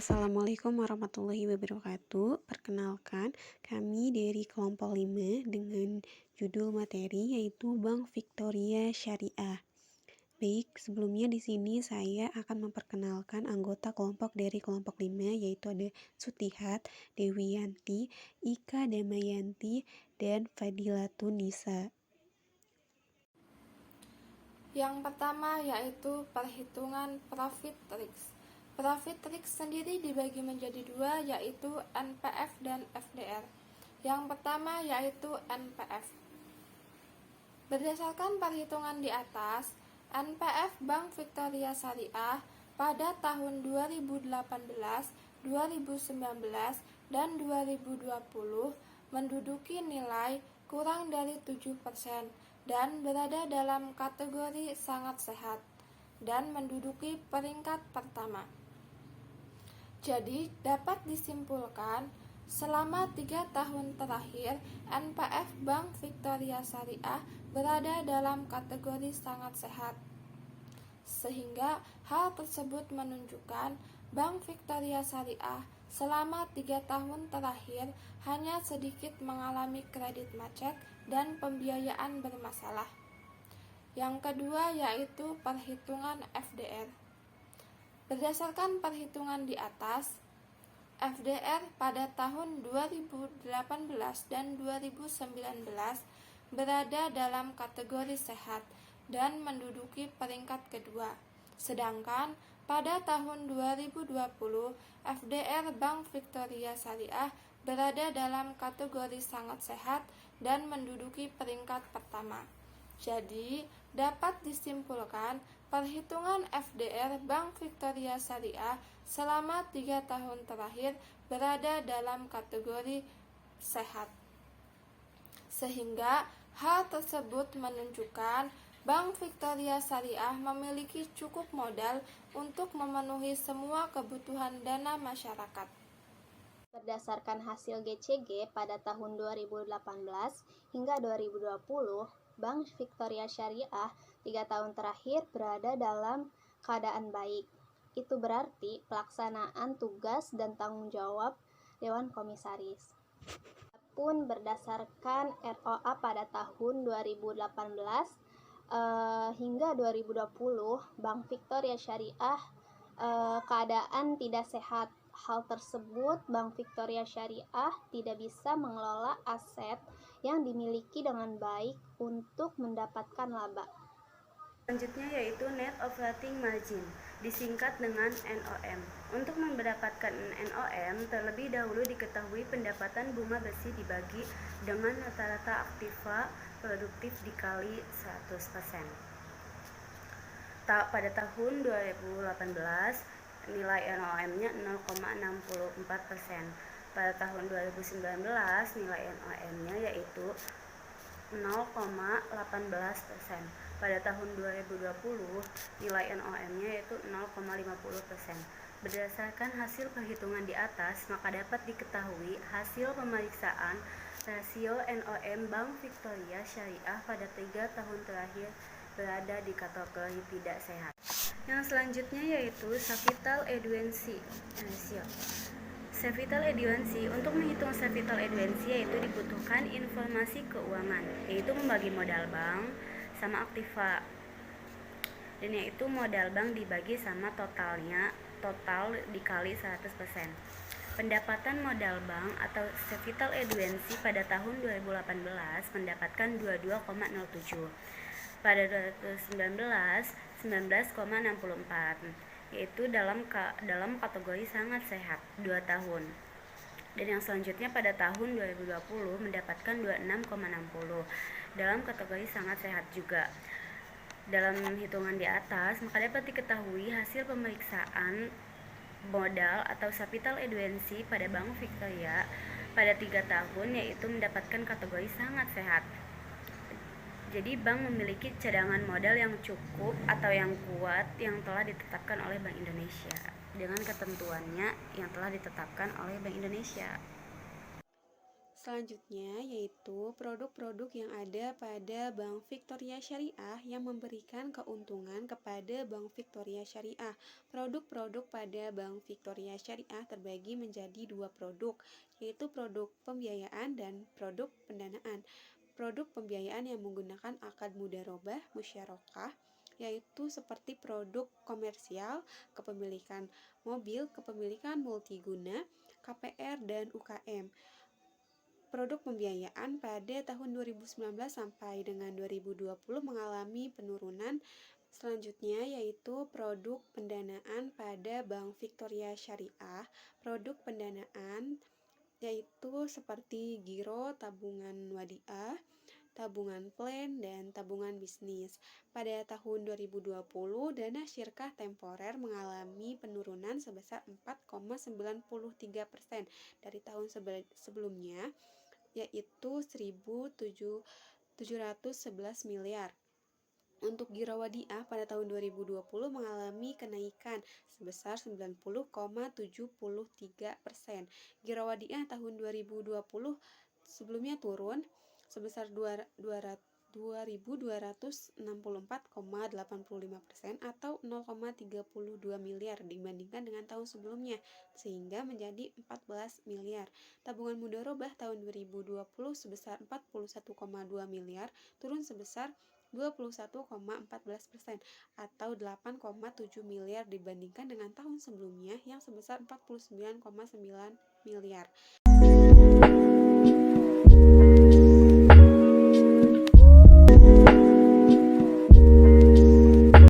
Assalamualaikum warahmatullahi wabarakatuh. Perkenalkan, kami dari kelompok 5 dengan judul materi yaitu Bank Victoria Syariah. Baik, sebelumnya di sini saya akan memperkenalkan anggota kelompok dari kelompok 5 yaitu ada Sutihat, Dewiyanti, Ika Damayanti, dan Fadilatun Nisa. Yang pertama yaitu perhitungan profit risk. Profit risk sendiri dibagi menjadi dua, yaitu NPF dan FDR. Yang pertama yaitu NPF. Berdasarkan perhitungan di atas, NPF Bank Victoria Syariah pada tahun 2018, 2019, dan 2020 menduduki nilai kurang dari 7% dan berada dalam kategori sangat sehat dan menduduki peringkat pertama. Jadi dapat disimpulkan selama 3 tahun terakhir NPF Bank Victoria Syariah berada dalam kategori sangat sehat. Sehingga hal tersebut menunjukkan Bank Victoria Syariah selama 3 tahun terakhir hanya sedikit mengalami kredit macet dan pembiayaan bermasalah. Yang kedua yaitu perhitungan FDR. Berdasarkan perhitungan di atas, FDR pada tahun 2018 dan 2019 berada dalam kategori sehat dan menduduki peringkat kedua. Sedangkan pada tahun 2020, FDR Bank Victoria Syariah berada dalam kategori sangat sehat dan menduduki peringkat pertama. Jadi, dapat disimpulkan perhitungan FDR Bank Victoria Syariah selama 3 tahun terakhir berada dalam kategori sehat. Sehingga hal tersebut menunjukkan Bank Victoria Syariah memiliki cukup modal untuk memenuhi semua kebutuhan dana masyarakat. Berdasarkan hasil GCG pada tahun 2018 hingga 2020, Bank Victoria Syariah 3 tahun terakhir berada dalam keadaan baik. Itu berarti pelaksanaan tugas dan tanggung jawab Dewan Komisaris. Pun berdasarkan ROA pada tahun 2018 hingga 2020, Bank Victoria Syariah keadaan tidak sehat. Hal tersebut, Bank Victoria Syariah tidak bisa mengelola aset yang dimiliki dengan baik untuk mendapatkan laba. Selanjutnya yaitu Net Operating Margin, disingkat dengan NOM. Untuk mendapatkan NOM, terlebih dahulu diketahui pendapatan bunga bersih dibagi dengan rata-rata aktiva produktif dikali 100%. Pada tahun 2018, nilai NOM-nya 0,64%. Pada tahun 2019, nilai NOM-nya yaitu 0,18%. Pada tahun 2020, nilai NOM-nya yaitu 0,50%. Berdasarkan hasil perhitungan di atas, maka dapat diketahui hasil pemeriksaan rasio NOM Bank Victoria Syariah pada 3 tahun terakhir berada di kategori tidak sehat. Yang selanjutnya yaitu Capital Adequacy Ratio. Capital Adequacy, untuk menghitung capital adequacy yaitu dibutuhkan informasi keuangan, yaitu membagi modal bank sama aktiva, dan yaitu modal bank dibagi sama total dikali 100%. Pendapatan modal bank atau capital adequacy pada tahun 2018 mendapatkan 22,07. Pada 2019, 19,64, yaitu dalam kategori sangat sehat 2 tahun. Dan yang selanjutnya pada tahun 2020 mendapatkan 26,60 dalam kategori sangat sehat juga. Dalam hitungan di atas, maka dapat diketahui hasil pemeriksaan modal atau capital adequacy pada Bank Victoria pada 3 tahun, yaitu mendapatkan kategori sangat sehat. Jadi bank memiliki cadangan modal yang cukup atau yang kuat yang telah ditetapkan oleh Bank Indonesia dengan ketentuannya yang telah ditetapkan oleh Bank Indonesia. Selanjutnya yaitu produk-produk yang ada pada Bank Victoria Syariah yang memberikan keuntungan kepada Bank Victoria Syariah. Produk-produk pada Bank Victoria Syariah terbagi menjadi dua produk, yaitu produk pembiayaan dan produk pendanaan. Produk pembiayaan yang menggunakan akad mudharabah musyarakah yaitu seperti produk komersial, kepemilikan mobil, kepemilikan multiguna, KPR, dan UKM. Produk pembiayaan pada tahun 2019 sampai dengan 2020 mengalami penurunan. Selanjutnya yaitu produk pendanaan pada Bank Victoria Syariah. Produk pendanaan yaitu seperti giro, tabungan wadiah, tabungan plan, dan tabungan bisnis. Pada tahun 2020, dana syirkah temporer mengalami penurunan sebesar 4,93% dari tahun sebelumnya, yaitu 1.711 miliar. Untuk giro wadiah pada tahun 2020 mengalami kenaikan sebesar 90,73%. Giro wadiah tahun 2020 sebelumnya turun sebesar 2.264,85% atau 0,32 miliar dibandingkan dengan tahun sebelumnya, sehingga menjadi 14 miliar. Tabungan mudharabah tahun 2020 sebesar 41,2 miliar, turun sebesar 21,14% atau 8,7 miliar dibandingkan dengan tahun sebelumnya yang sebesar 49,9 miliar.